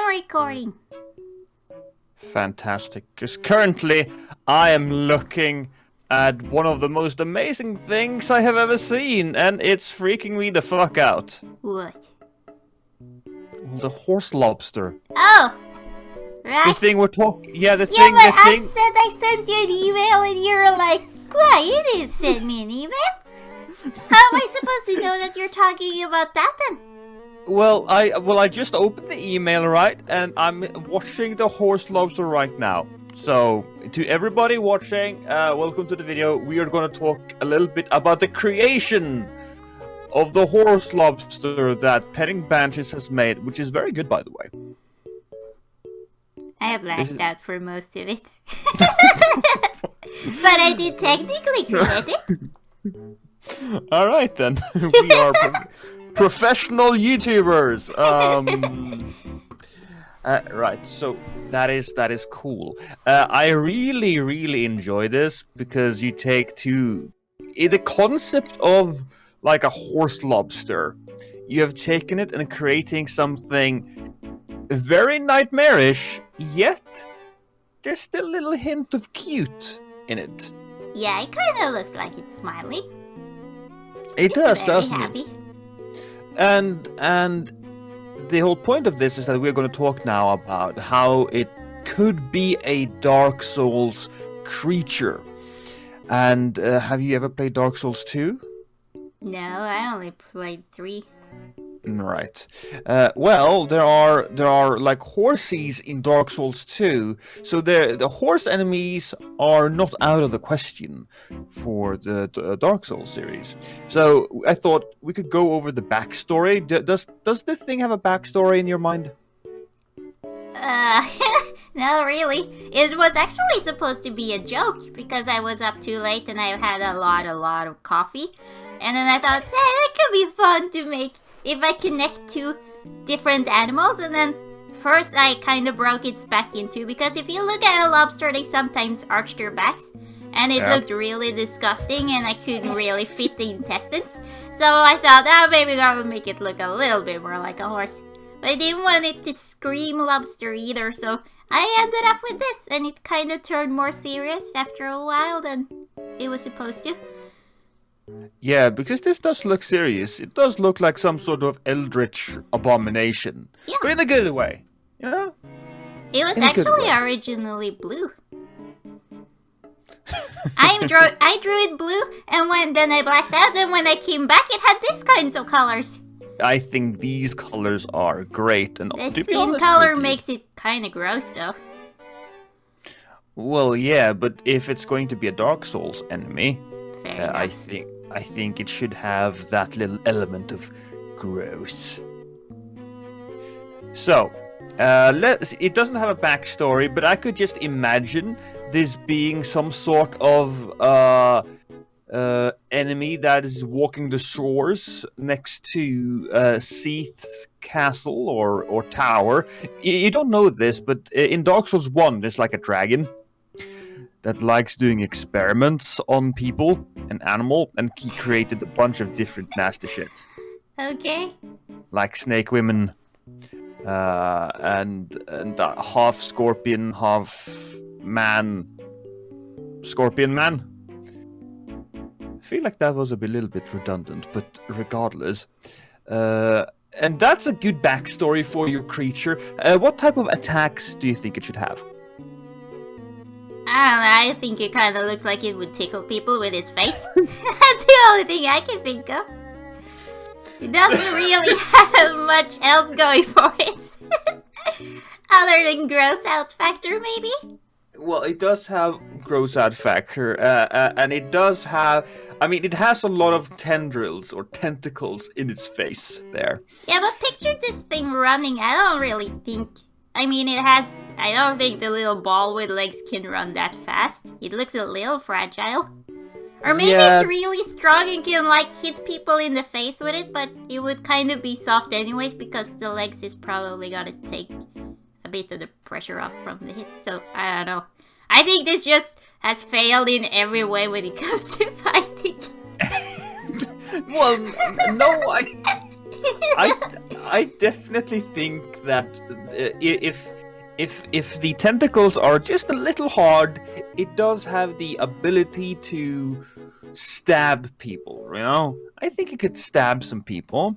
recording. Fantastic. Because currently, I am looking at one of the most amazing things I have ever seen, and it's freaking me the fuck out. What? Well, the horse lobster. Oh! Right? The thing we're talking... Yeah, the yeah, thing... but the thing... I sent you an email and you were like, why, you didn't send me an email? How am I supposed to know that you're talking about that then? Well, I just opened the email, right? And I'm watching the horse lobster right now. So, to everybody watching, welcome to the video. We are going to talk a little bit about the creation of the horse lobster that Petting Banshees has made, which is very good, by the way. I have laughed out for most of it. But I did technically create it. Alright then. We are professional YouTubers. Right, so that is cool. I really enjoy this because you take the concept of like a horse lobster. You have taken it and creating something very nightmarish, yet there's still a little hint of cute in it. Yeah, it kind of looks like it's smiling. It does, doesn't happy. it? And the whole point of this is that we're going to talk now about how it could be a Dark Souls creature. And have you ever played Dark Souls 2? No, I only played 3. Right. Well, there are like horses in Dark Souls 2, so the horse enemies are not out of the question for the Dark Souls series. So I thought we could go over the backstory. Does the thing have a backstory in your mind? No, really. It was actually supposed to be a joke because I was up too late and I had a lot of coffee. And then I thought, hey, that could be fun to make if I connect two different animals. And then first I kind of broke its back in two because if you look at a lobster, they sometimes arch their backs. And it looked really disgusting and I couldn't really fit the intestines. So I thought, maybe I'll make it look a little bit more like a horse. But I didn't want it to scream lobster either, so I ended up with this. And it kind of turned more serious after a while than it was supposed to. Yeah, because this does look serious. It does look like some sort of eldritch abomination. Yeah. But in a good way. You know? It was actually originally blue. I drew it blue, and then I blacked out, and when I came back, it had these kinds of colors. I think these colors are great. And the to be skin honest color with you, makes it kind of gross, though. Well, yeah, but if it's going to be a Dark Souls enemy, Fair I think it should have that little element of gross. So, it doesn't have a backstory, but I could just imagine this being some sort of enemy that is walking the shores next to Seath's castle or tower. You don't know this, but in Dark Souls 1, there's like a dragon that likes doing experiments on people and animal, and he created a bunch of different nasty shit. Okay. Like snake women, and half scorpion, half man, scorpion man. I feel like that was a little bit redundant, but regardless. And that's a good backstory for your creature. What type of attacks do you think it should have? I don't know, I think it kind of looks like it would tickle people with its face. That's the only thing I can think of. It doesn't really have much else going for it. Other than gross out factor, maybe? Well, it does have gross out factor, and it does have... I mean, it has a lot of tendrils or tentacles in its face there. Yeah, but picture this thing running. I don't really think... I mean, I don't think the little ball with legs can run that fast. It looks a little fragile. Or maybe it's really strong and can, like, hit people in the face with it, but it would kind of be soft anyways because the legs is probably gonna take a bit of the pressure off from the hit. So, I don't know. I think this just has failed in every way when it comes to fighting. Well, no, I definitely think that if the tentacles are just a little hard, it does have the ability to stab people. You know, I think it could stab some people.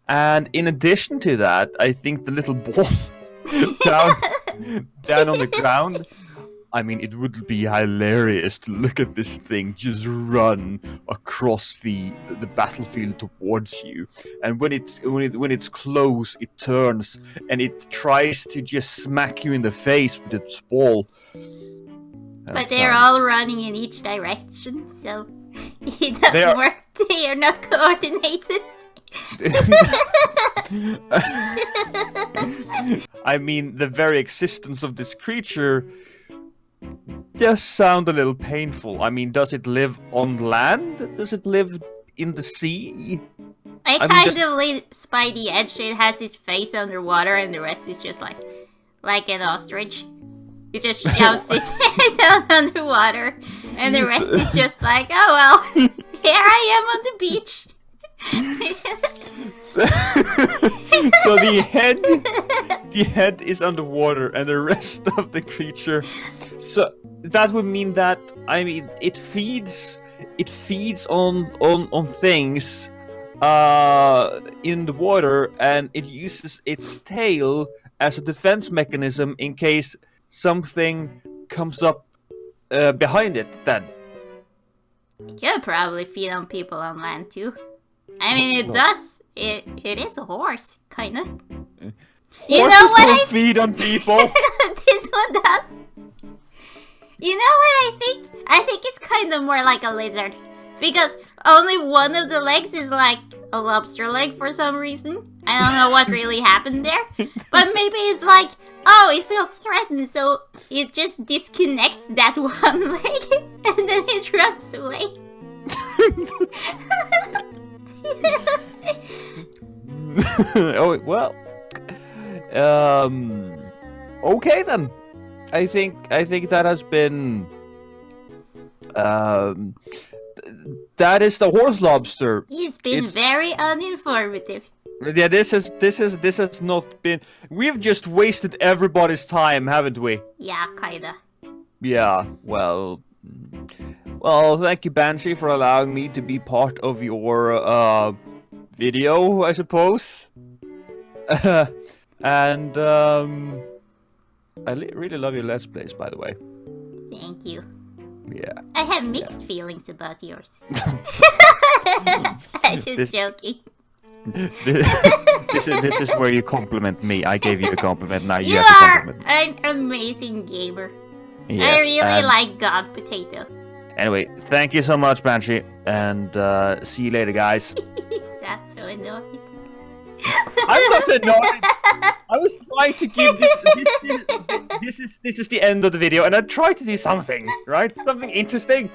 And in addition to that, I think the little ball down down on the ground. I mean, it would be hilarious to look at this thing just run across the battlefield towards you, and when it's close, it turns and it tries to just smack you in the face with its ball. But they're all running in each direction, so it doesn't work. They are not coordinated. I mean, the very existence of this creature does sound a little painful. I mean, does it live on land? Does it live in the sea? I kind of live by the edge. It has its face underwater, and the rest is just like an ostrich. It just shoves its head down underwater, and the rest is just like, oh well, here I am on the beach. So the head is underwater, and the rest of the creature. So that would mean that, I mean, it feeds on things in the water, and it uses its tail as a defense mechanism in case something comes up behind it. Then it could probably feed on people on land too. I mean, it does. It is a horse, kind of. Horses don't feed on people. This one does. You know what I think? I think it's kind of more like a lizard. Because only one of the legs is like a lobster leg for some reason. I don't know what really happened there. But maybe it's like, oh, it feels threatened, so it just disconnects that one leg and then it runs away. Oh well. Okay then. I think that has been. That is the horse lobster. It's been very uninformative. Yeah, this has not been. We've just wasted everybody's time, haven't we? Yeah, kinda. Yeah. Well, thank you, Banshee, for allowing me to be part of your video, I suppose. And I really love your Let's Plays, by the way. Thank you. Yeah. I have mixed feelings about yours. I'm just joking. This is where you compliment me. I gave you a compliment, now you have to compliment me. You are an amazing gamer. Yes, I really like God Potato. Anyway, thank you so much, Banshee, and see you later, guys. That's so annoying. I'm not annoyed. I was trying to give this is the end of the video, and I tried to do something, right? Something interesting.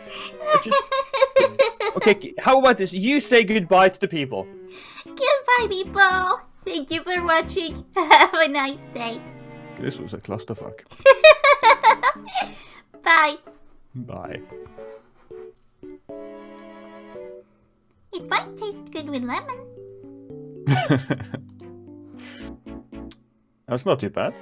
Okay, how about this? You say goodbye to the people. Goodbye, people. Thank you for watching. Have a nice day. This was a clusterfuck. Bye. Bye. It might taste good with lemon. That's not too bad.